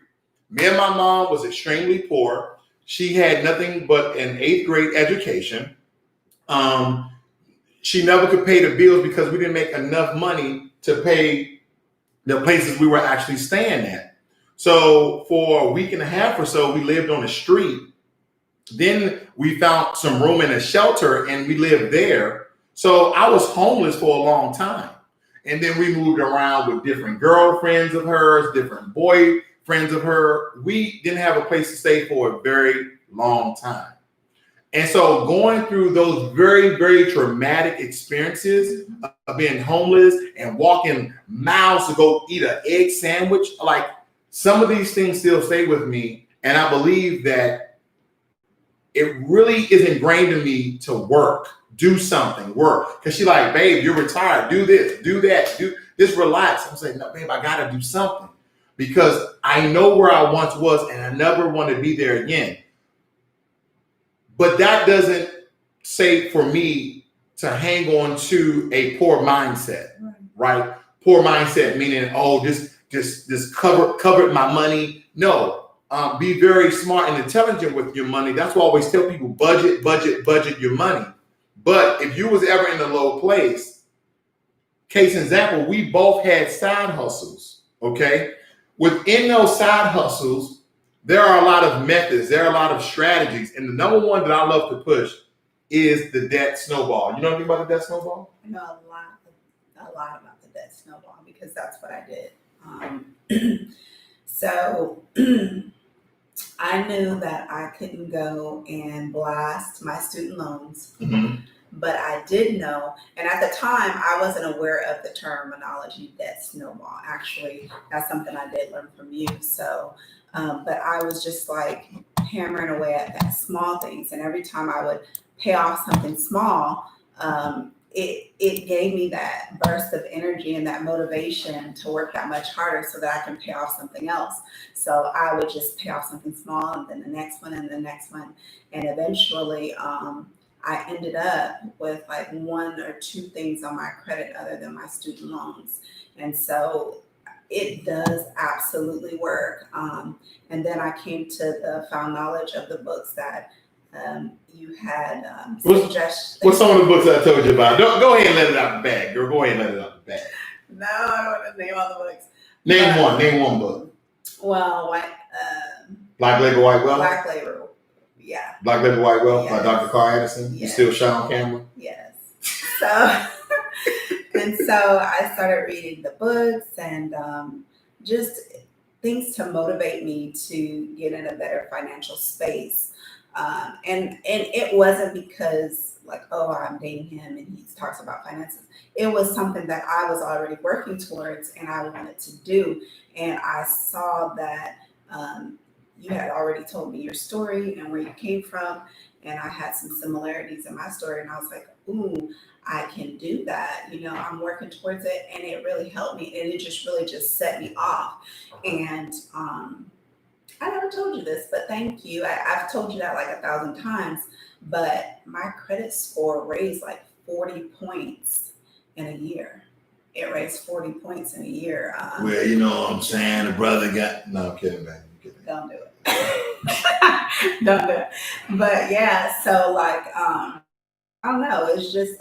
Me and my mom was extremely poor. She had nothing but an 8th grade education. She never could pay the bills because we didn't make enough money to pay the places we were actually staying at. So for a week and a half or so, we lived on the street. Then we found some room in a shelter and we lived there. So I was homeless for a long time. And then we moved around with different girlfriends of hers, different boyfriends of her. We didn't have a place to stay for a very long time. And so going through those very, very traumatic experiences of being homeless and walking miles to go eat an egg sandwich, like some of these things still stay with me. And I believe that it really is ingrained in me to work, do something, work. Because she's like, babe, you're retired. Do this, do that, do this, relax. I'm saying, no, babe, I got to do something because I know where I once was and I never want to be there again. But that doesn't say for me to hang on to a poor mindset, right? Poor mindset meaning, oh, this covered my money. No, be very smart and intelligent with your money. That's why I always tell people budget your money. But if you was ever in a low place, case in example, we both had side hustles, okay? Within those side hustles, there are a lot of methods, there are a lot of strategies. And the number one that I love to push is the debt snowball. You know anything about the debt snowball? I know a lot about the debt snowball because that's what I did. So I knew that I couldn't go and blast my student loans, but I did know, and at the time I wasn't aware of the terminology debt snowball. Actually, that's something I did learn from you. So, but I was just like hammering away at that small things, and every time I would pay off something small, it gave me that burst of energy and that motivation to work that much harder so that I can pay off something else. So I would just pay off something small and then the next one and the next one. And eventually I ended up with like 1 or 2 things on my credit other than my student loans. And so it does absolutely work. And then I came to the found knowledge of the books that you had suggestions. What's some of the books I told you about? Go ahead and let it out the bag, girl. Go ahead and let it out the bag. No, I don't want to name all the books. Name one book. Well, Black Labor, White Wealth? Black Labor, yeah. Black Labor, White Wealth by Yes. Dr. Carr Anderson. Yes. You still shine on camera? Yes. So, and so I started reading the books and just things to motivate me to get in a better financial space. And it wasn't because like, oh, I'm dating him and he talks about finances. It was something that I was already working towards and I wanted to do. And I saw that you had already told me your story and where you came from. And I had some similarities in my story. And I was like, ooh, I can do that. You know, I'm working towards it. And it really helped me. And it just really just set me off. And I never told you this, but thank you. I've told you that like 1,000 times, but my credit score raised like 40 points in a year. It raised 40 points in a year. Well, you know what I'm saying? The brother got... No, I'm kidding, man. Don't do it. Don't do it. But yeah, so like, I don't know. It's just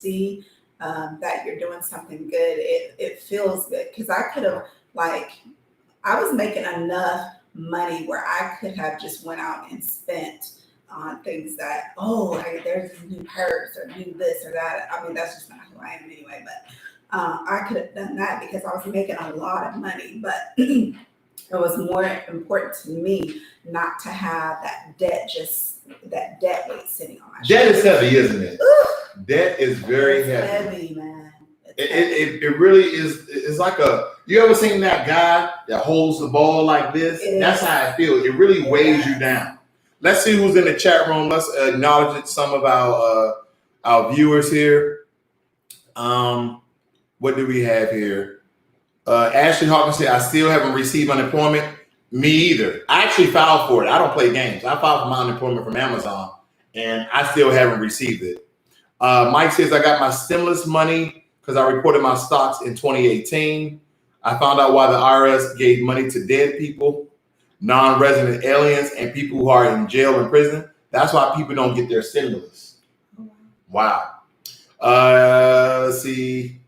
see that you're doing something good. It feels good because I could have like, I was making enough money where I could have just went out and spent on things that, there's a new purse or new this or that. I mean, that's just not who I am anyway, but I could have done that because I was making a lot of money, but it was more important to me not to have that debt weight sitting on my shoulders. Debt is heavy, isn't it? Ooh, debt is very heavy, man. It really is. It's like you ever seen that guy that holds the ball like this? That's how I feel. It really weighs you down. Let's see who's in the chat room. Let's acknowledge some of our viewers here. What do we have here? Ashley Hawkins said, I still haven't received unemployment. Me either. I actually filed for it. I don't play games. I filed for my unemployment from Amazon, and I still haven't received it. Mike says, I got my stimulus money because I reported my stocks in 2018. I found out why the IRS gave money to dead people, non-resident aliens, and people who are in jail and prison. That's why people don't get their stimulus. Wow. Let's see.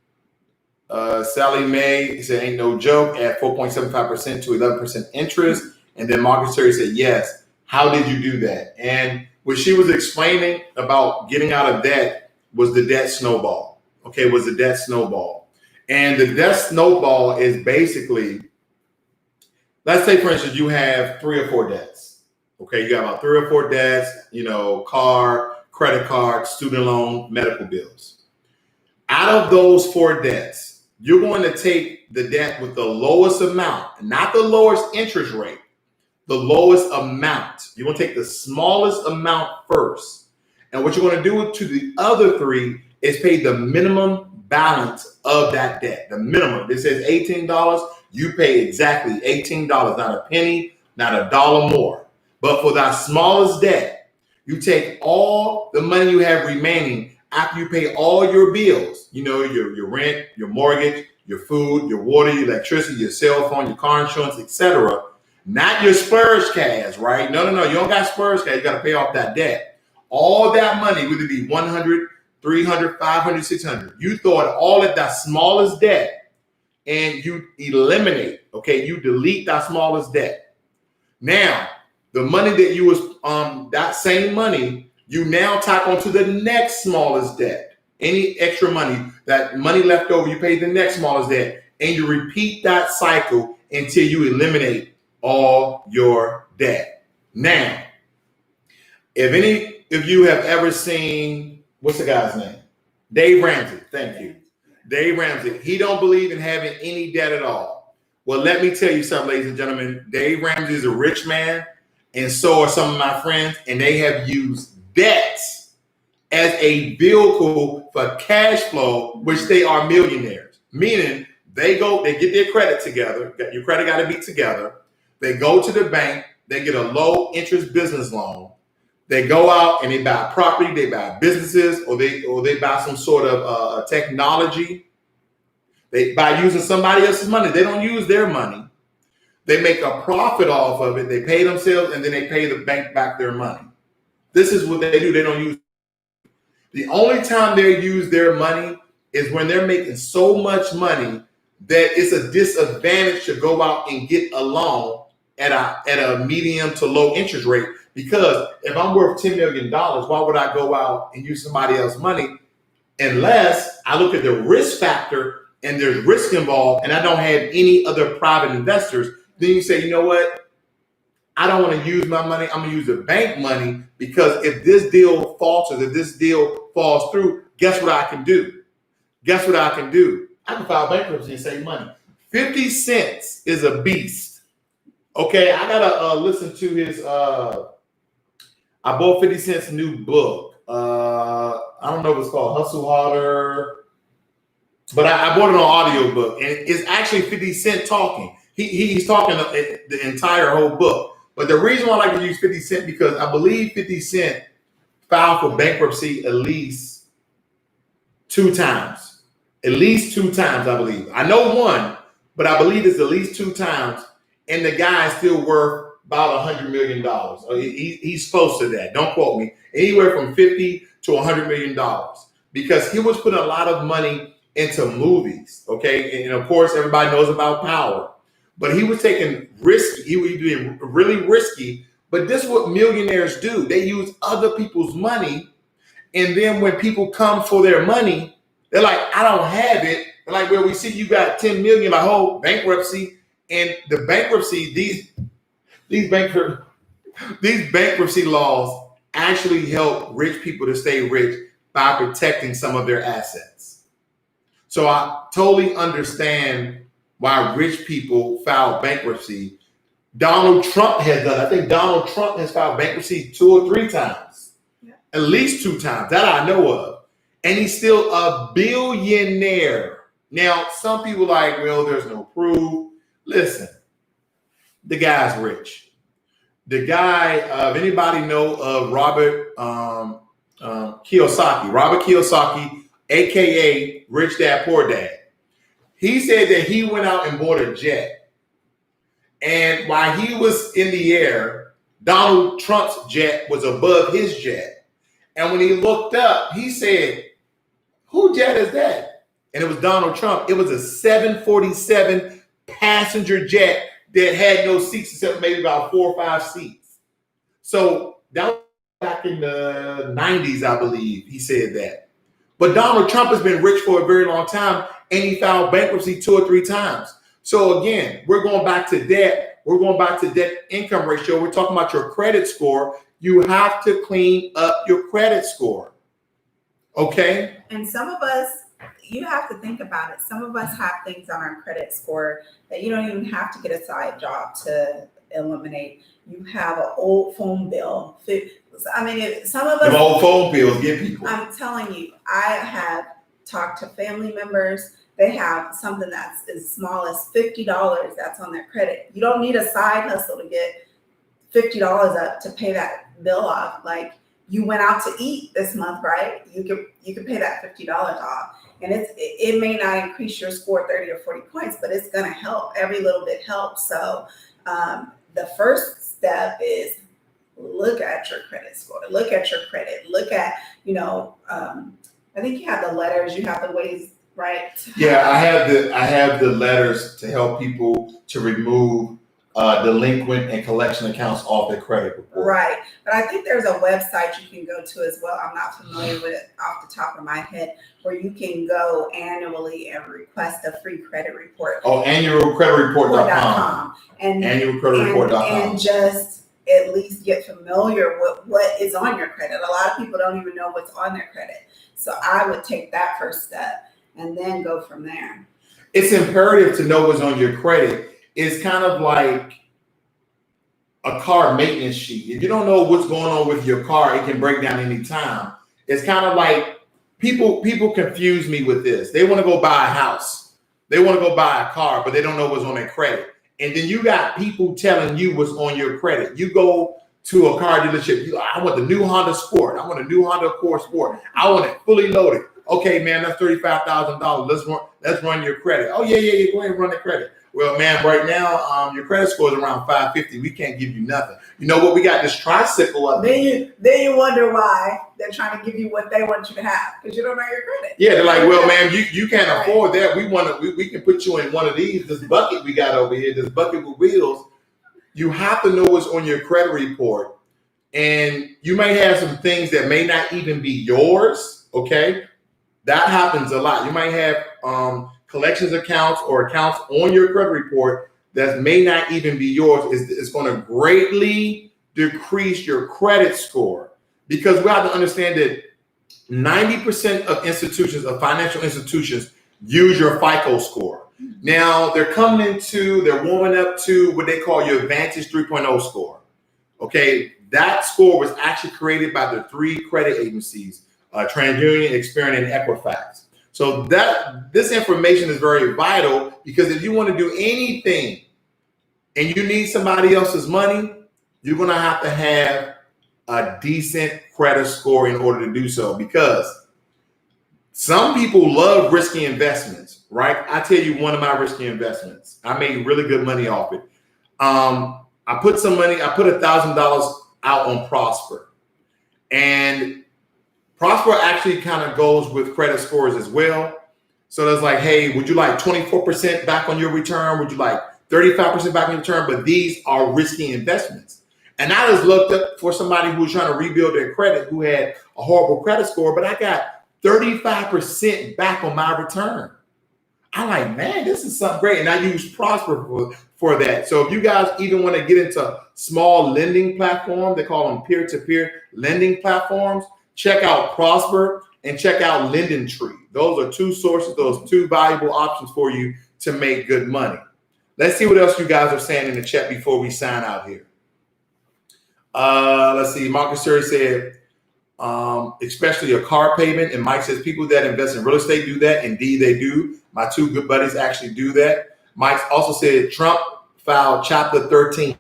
Sally Mae said, ain't no joke, at 4.75% to 11% interest. And then Marcus Terry said, yes. How did you do that? And what she was explaining about getting out of debt was the debt snowball. Okay, was the debt snowball. And the debt snowball is basically, let's say, for instance, you have 3 or 4 debts. Okay, you got about 3 or 4 debts, car, credit card, student loan, medical bills. Out of those 4 debts, you're going to take the debt with the lowest amount, not the lowest interest rate, the lowest amount. You're going to take the smallest amount first. And what you're going to do to the other 3 is pay the minimum balance of that debt. The minimum. It says $18. You pay exactly $18, not a penny, not a dollar more. But for that smallest debt, you take all the money you have remaining after you pay all your bills, your rent, your mortgage, your food, your water, your electricity, your cell phone, your car insurance, etc. Not your splurge cash, right? No. You don't got splurge cash. You got to pay off that debt. All that money, whether it be 100, 300, 500, 600, you throw it all at that smallest debt and you eliminate, okay? You delete that smallest debt. Now, the money that you was, that same money, you now tack onto the next smallest debt. Any extra money, that money left over, you pay the next smallest debt, and you repeat that cycle until you eliminate all your debt. Now, if any of you have ever seen, what's the guy's name? Dave Ramsey. Thank you. Dave Ramsey. He don't believe in having any debt at all. Well, let me tell you something, ladies and gentlemen. Dave Ramsey is a rich man, and so are some of my friends, and they have used debts as a vehicle for cash flow, which they are millionaires. Meaning they get their credit together. Your credit got to be together. They go to the bank. They get a low interest business loan. They go out and they buy property. They buy businesses, or they buy some sort of technology. By using somebody else's money. They don't use their money. They make a profit off of it. They pay themselves, and then they pay the bank back their money. This is what they do. They don't use. The only time they use their money is when they're making so much money that it's a disadvantage to go out and get a loan at a medium to low interest rate. Because if I'm worth $10 million, why would I go out and use somebody else's money unless I look at the risk factor and there's risk involved and I don't have any other private investors? Then you say, you know what? I don't want to use my money. I'm going to use the bank money, because if this deal falters, if this deal falls through, guess what I can do? Guess what I can do? I can file bankruptcy and save money. 50 Cent is a beast. Okay, I got to listen to his, I bought 50 Cent's new book. I don't know if it's called Hustle Harder, but I bought it on audiobook, and it's actually 50 Cent talking. He's talking the entire whole book. But the reason why I like to use 50 Cent, because I believe 50 Cent filed for bankruptcy at least 2 times. At least 2 times, I believe. I know one, but I believe it's at least 2 times. And the guy is still worth about $100 million. He's close to that. Don't quote me. Anywhere from $50 to $100 million. Because he was putting a lot of money into movies. Okay. And of course, everybody knows about Power. But he was taking risky. He was doing really risky. But this is what millionaires do. They use other people's money. And then when people come for their money, they're like, I don't have it. They're like, well, we see you got 10 million, like, oh, bankruptcy. And the bankruptcy, these bankruptcy laws actually help rich people to stay rich by protecting some of their assets. So I totally understand why rich people file bankruptcy. Donald Trump has done. I think Donald Trump has filed bankruptcy 2 or 3 times, at least 2 times that I know of, and he's still a billionaire. Now, some people are like, well, there's no proof. Listen, the guy's rich. The guy, if anybody know of Robert Kiyosaki, Robert Kiyosaki, aka Rich Dad Poor Dad, he said that he went out and bought a jet, and while he was in the air, Donald Trump's jet was above his jet, and when he looked up, he said, "Who jet is that?" And it was Donald Trump. It was a 747 passenger jet that had no seats except maybe about 4 or 5 seats. So that was back in the 90s, I believe he said that. But Donald Trump has been rich for a very long time, and he filed bankruptcy 2 or 3 times. So again, we're going back to debt. We're going back to debt income ratio. We're talking about your credit score. You have to clean up your credit score. Okay? And some of us, you have to think about it. Some of us have things on our credit score that you don't even have to get a side job to eliminate. You have an old phone bill. I mean, some of us. The old phone bills get people. I'm telling you, I have talked to family members. They have something that's as small as $50 that's on their credit. You don't need a side hustle to get $50 up to pay that bill off. Like, you went out to eat this month, right? You can pay that $50 off. And it may not increase your score 30 or 40 points, but it's going to help. Every little bit helps. So the first step is look at your credit score. Look at your credit. Look at, I think you have the letters. You have the ways, right? Yeah, I have the letters to help people to remove delinquent and collection accounts off their credit report. Right. But I think there's a website you can go to as well. I'm not familiar with it off the top of my head, where you can go annually and request a free credit report. Oh, annualcreditreport.com. And annualcreditreport.com. And just at least get familiar with what is on your credit. A lot of people don't even know what's on their credit. So I would take that first step and then go from there. It's imperative to know what's on your credit. It's kind of like a car maintenance sheet. If you don't know what's going on with your car, it can break down any time. It's kind of like people confuse me with this. They want to go buy a house. They want to go buy a car, but they don't know what's on their credit. And then you got people telling you what's on your credit. You go to a car dealership. I want the new Honda Sport. I want a new Honda Accord Sport. I want it fully loaded. Okay, man, that's $35,000. Let's run your credit. Oh, yeah. Go ahead and run the credit. Well, man, right now, your credit score is around 550. We can't give you nothing. You know what? We got this tricycle up there. Then you wonder why they're trying to give you what they want you to have, because you don't know your credit. Yeah, they're like, well, man, you can't afford that. We can put you in one of these. This bucket we got over here, this bucket with wheels. You have to know what's on your credit report, and you may have some things that may not even be yours. Okay, that happens a lot. You might have collections accounts or accounts on your credit report that may not even be yours. It's going to greatly decrease your credit score, because we have to understand that 90% of institutions, of financial institutions, use your FICO score. Now they're warming up to what they call your Advantage 3.0 score. Okay, that score was actually created by the 3 credit agencies, TransUnion, Experian, and Equifax. So this information is very vital, because if you want to do anything and you need somebody else's money, you're going to have a decent credit score in order to do so, because some people love risky investments, right? I tell you one of my risky investments. I made really good money off it. I put $1,000 out on Prosper, and Prosper actually kind of goes with credit scores as well. So it's like, hey, would you like 24% back on your return? Would you like 35% back on your return? But these are risky investments. And I just looked up for somebody who was trying to rebuild their credit, who had a horrible credit score, but I got 35% back on my return. I'm like, man, this is something great. And I use Prosper for that. So if you guys even want to get into small lending platforms, they call them peer-to-peer lending platforms, check out Prosper and check out LendingTree. Those are 2 sources, those 2 valuable options for you to make good money. Let's see what else you guys are saying in the chat before we sign out here. Let's see. Marcus Surrey said, especially a car payment. And Mike says, people that invest in real estate do that. Indeed, they do. My 2 good buddies actually do that. Mike also said Trump filed Chapter 13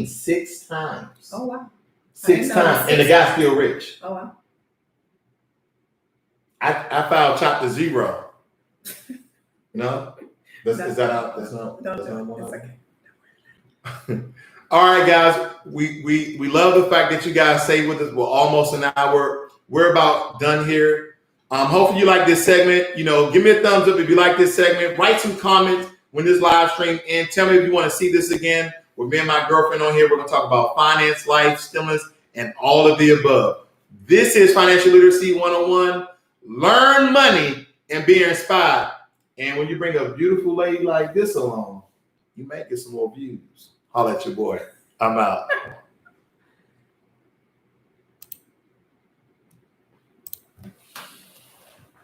6 times. Oh wow. 6 times, and the guy's still rich. Oh wow. I filed Chapter 0. No, is that out? That's not. All right, guys. We love the fact that you guys stay with us. We're almost an hour. We're about done here. Hopefully you like this segment. Give me a thumbs up if you like this segment. Write some comments when this live stream ends. Tell me if you want to see this again with me and my girlfriend on here. We're going to talk about finance, life, stimulus, and all of the above. This is Financial Literacy 101. Learn money and be inspired. And when you bring a beautiful lady like this along, you may get some more views. Holla at your boy. I'm out.